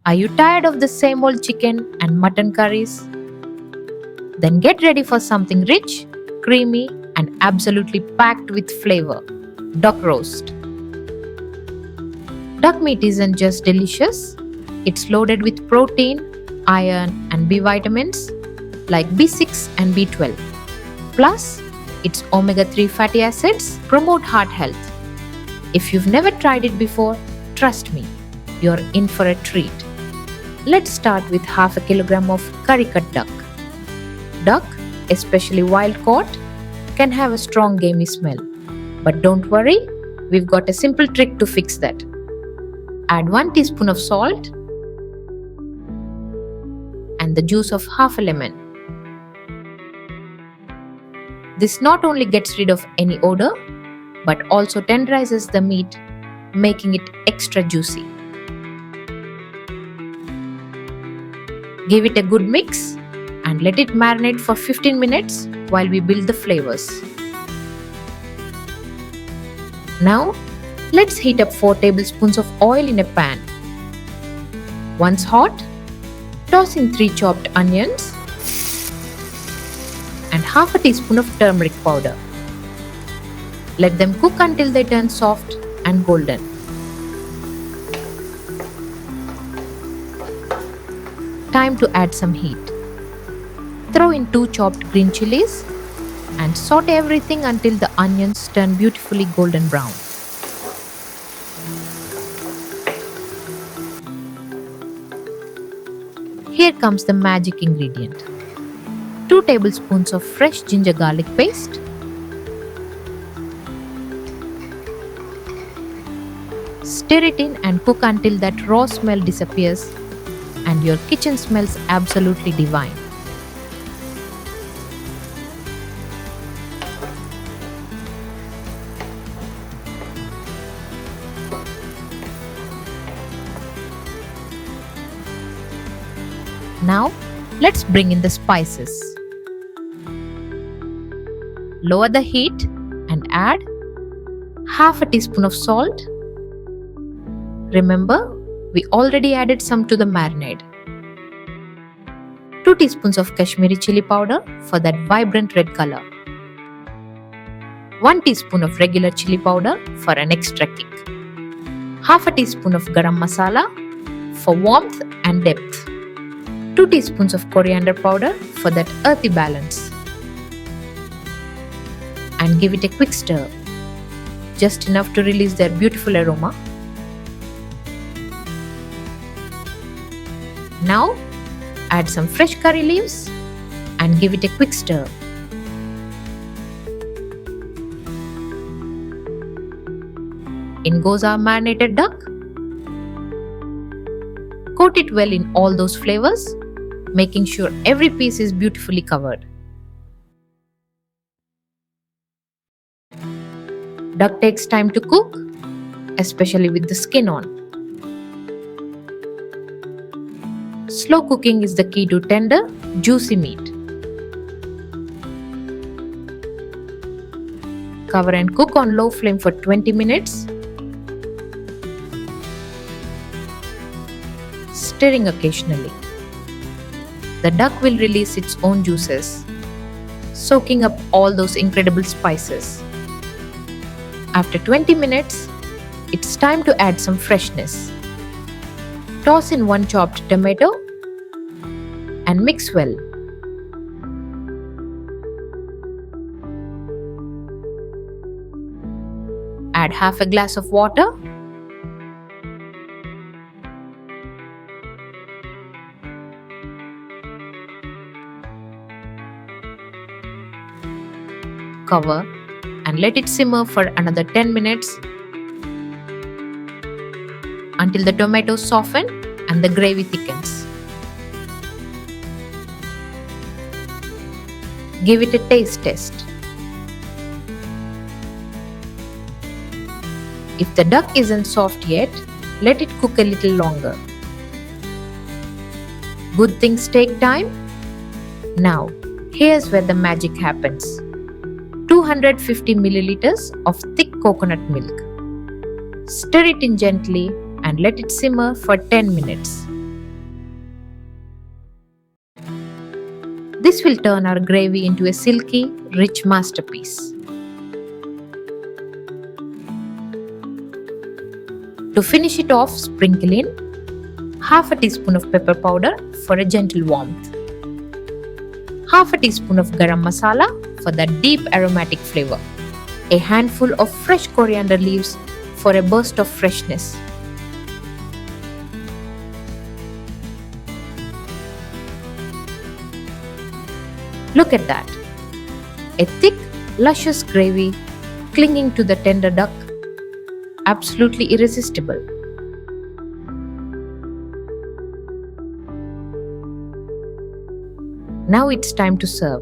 Are you tired of the same old chicken and mutton curries? Then get ready for something rich, creamy, and absolutely packed with flavor. Duck roast. Duck meat isn't just delicious, it's loaded with protein, iron, and B vitamins like B6 and B12. Plus, its omega 3 fatty acids promote heart health. If you've never tried it before, trust me, you're in for a treat. Let's start with half a kilogram of curry cut duck. Duck, especially wild caught, can have a strong gamey smell. But don't worry, we've got a simple trick to fix that. Add 1 teaspoon of salt and the juice of half a lemon. This not only gets rid of any odor, but also tenderizes the meat, making it extra juicy. Give it a good mix and let it marinate for 15 minutes while we build the flavors. Now, let's heat up 4 tablespoons of oil in a pan. Once hot, toss in 3 chopped onions and half a teaspoon of turmeric powder. Let them cook until they turn soft and golden. Time to add some heat. Throw in 2 chopped green chilies and saute everything until the onions turn beautifully golden brown. Here comes the magic ingredient. 2 tablespoons of fresh ginger garlic paste, stir it in and cook until that raw smell disappears and your kitchen smells absolutely divine. Now, let's bring in the spices. Lower the heat and add half a teaspoon of salt. Remember, we already added some to the marinade. 2 teaspoons of Kashmiri chili powder for that vibrant red color. 1 teaspoon of regular chili powder for an extra kick. Half a teaspoon of garam masala for warmth and depth. 2 teaspoons of coriander powder for that earthy balance. And give it a quick stir, just enough to release their beautiful aroma. Now, add some fresh curry leaves and give it a quick stir. In goes our marinated duck. Coat it well in all those flavors, making sure every piece is beautifully covered. Duck takes time to cook, especially with the skin on. Slow cooking is the key to tender, juicy meat. Cover and cook on low flame for 20 minutes, stirring occasionally. The duck will release its own juices, soaking up all those incredible spices. After 20 minutes, it's time to add some freshness. Toss in 1 chopped tomato and mix well. Add half a glass of water. Cover and let it simmer for another 10 minutes until the tomatoes soften and the gravy thickens. Give it a taste test. If the duck isn't soft yet, let it cook a little longer. Good things take time. Now, here's where the magic happens. 250 milliliters of thick coconut milk. Stir it in gently and let it simmer for 10 minutes. This will turn our gravy into a silky, rich masterpiece. To finish it off, sprinkle in half a teaspoon of pepper powder for a gentle warmth, half a teaspoon of garam masala for that deep aromatic flavor, a handful of fresh coriander leaves for a burst of freshness. Look at that! A thick, luscious gravy clinging to the tender duck. Absolutely irresistible. Now it's time to serve.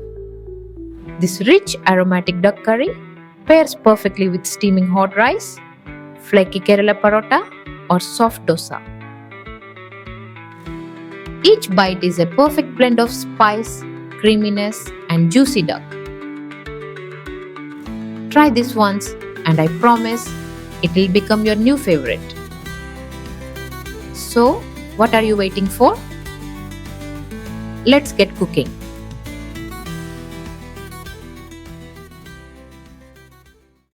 This rich aromatic duck curry pairs perfectly with steaming hot rice, flaky Kerala parota, or soft dosa. Each bite is a perfect blend of spice, creaminess, and juicy duck. Try this once, and I promise it will become your new favorite. So, what are you waiting for? Let's get cooking.